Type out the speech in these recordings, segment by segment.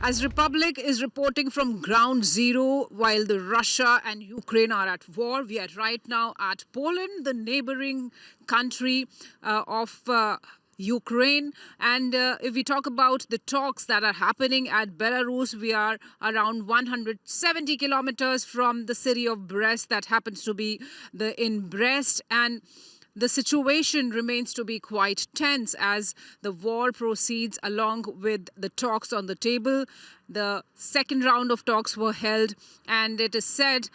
As Republic is reporting from ground zero while the Russia and Ukraine are at war, we are right now at Poland, the neighboring country of Ukraine. And if we talk about the talks that are happening at Belarus, we are around 170 kilometers from the city of Brest, that happens to be in Brest. And the situation remains to be quite tense as the war proceeds along with the talks on the table. The second round of talks were held, and it is said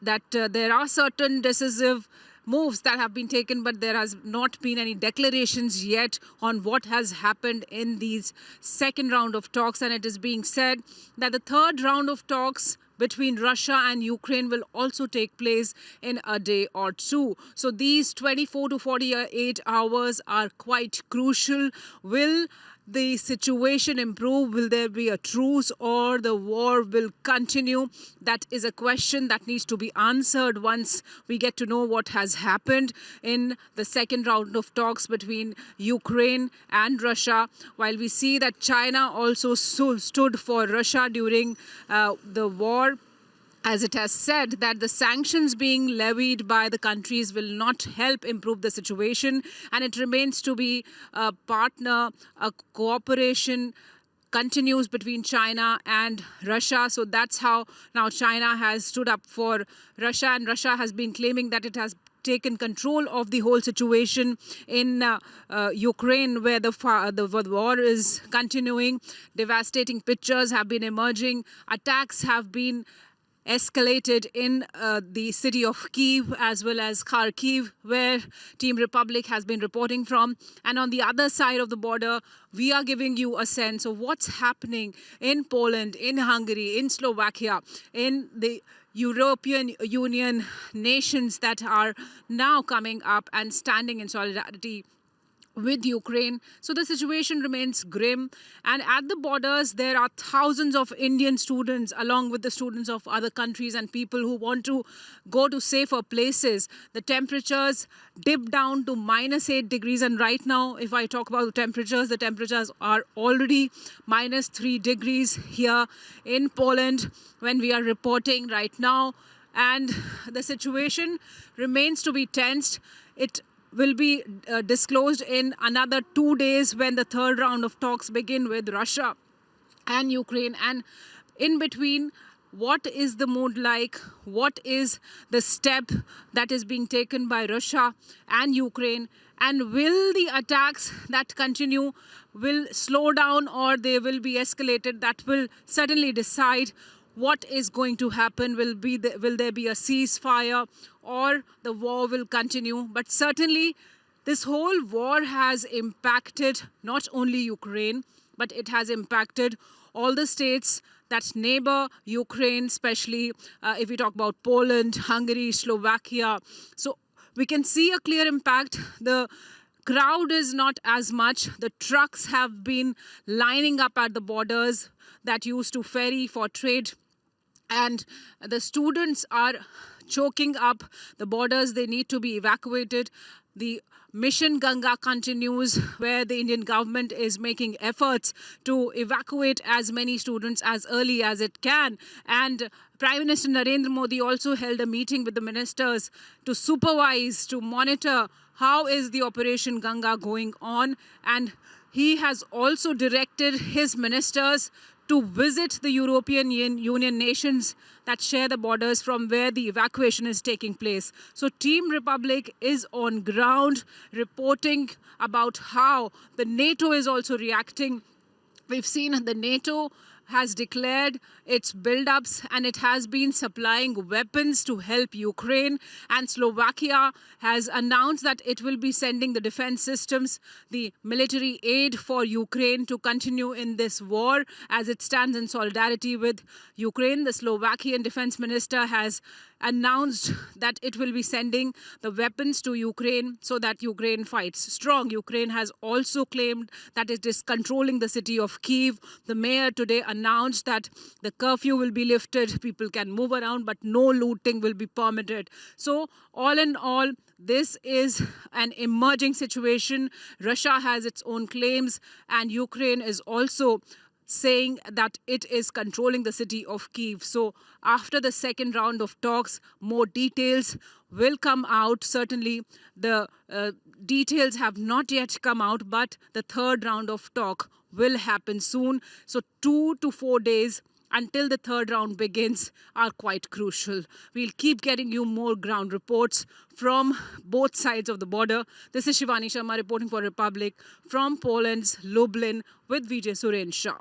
that there are certain decisive moves that have been taken, but there has not been any declarations yet on what has happened in these second round of talks. And it is being said that the third round of talks between Russia and Ukraine will also take place in a day or two. So these 24 to 48 hours are quite crucial. Will the situation improve? Will there be a truce, or the war will continue? That is a question that needs to be answered once we get to know what has happened in the second round of talks between Ukraine and Russia. While we see that China also stood for Russia during the war, as it has said that the sanctions being levied by the countries will not help improve the situation, and it remains to be a partner, a cooperation continues between China and Russia. So that's how now China has stood up for Russia, and Russia has been claiming that it has taken control of the whole situation in Ukraine, where the war is continuing. Devastating pictures have been emerging. Attacks have been escalated in the city of Kyiv as well as Kharkiv, where Team Republic has been reporting from. And on the other side of the border, we are giving you a sense of what's happening in Poland, in Hungary, in Slovakia, in the European Union nations that are now coming up and standing in solidarity with Ukraine. So the situation remains grim, and at the borders there are thousands of Indian students along with the students of other countries and people who want to go to safer places. The temperatures dip down to -8 degrees, and right now if I talk about the temperatures are already -3 degrees here in Poland when we are reporting right now, and the situation remains to be tensed. It will be disclosed in another 2 days when the third round of talks begin with Russia and Ukraine. And in between, what is the mood like? What is the step that is being taken by Russia and Ukraine? And will the attacks that continue will slow down, or they will be escalated? That will certainly decide what is going to happen. Will there be a ceasefire, or the war will continue? But certainly this whole war has impacted not only Ukraine, but it has impacted all the states that neighbor Ukraine, especially if we talk about Poland, Hungary, Slovakia. So we can see a clear impact. The crowd is not as much. The trucks have been lining up at the borders that used to ferry for trade, and the students are choking up the borders. They need to be evacuated. The Mission Ganga continues, where the Indian government is making efforts to evacuate as many students as early as it can. And Prime Minister Narendra Modi also held a meeting with the ministers to supervise, to monitor how is the Operation Ganga going on. And he has also directed his ministers to visit the European Union nations that share the borders from where the evacuation is taking place. So Team Republic is on ground reporting about how the NATO is also reacting. We've seen the NATO has declared its build-ups, and it has been supplying weapons to help Ukraine. And Slovakia has announced that it will be sending the defense systems, the military aid for Ukraine to continue in this war as it stands in solidarity with Ukraine. The Slovakian defense minister has announced that it will be sending the weapons to Ukraine so that Ukraine fights strong. Ukraine has also claimed that it is controlling the city of Kyiv. The mayor today announced that the curfew will be lifted, people can move around, but no looting will be permitted. So all in all, this is an emerging situation. Russia has its own claims, and Ukraine is also saying that it is controlling the city of Kyiv. So after the second round of talks, more details will come out. Certainly, the details have not yet come out, but the third round of talk will happen soon. So 2 to 4 days until the third round begins are quite crucial. We'll keep getting you more ground reports from both sides of the border. This is Shivani Sharma reporting for Republic from Poland's Lublin with Vijay Suren Shah.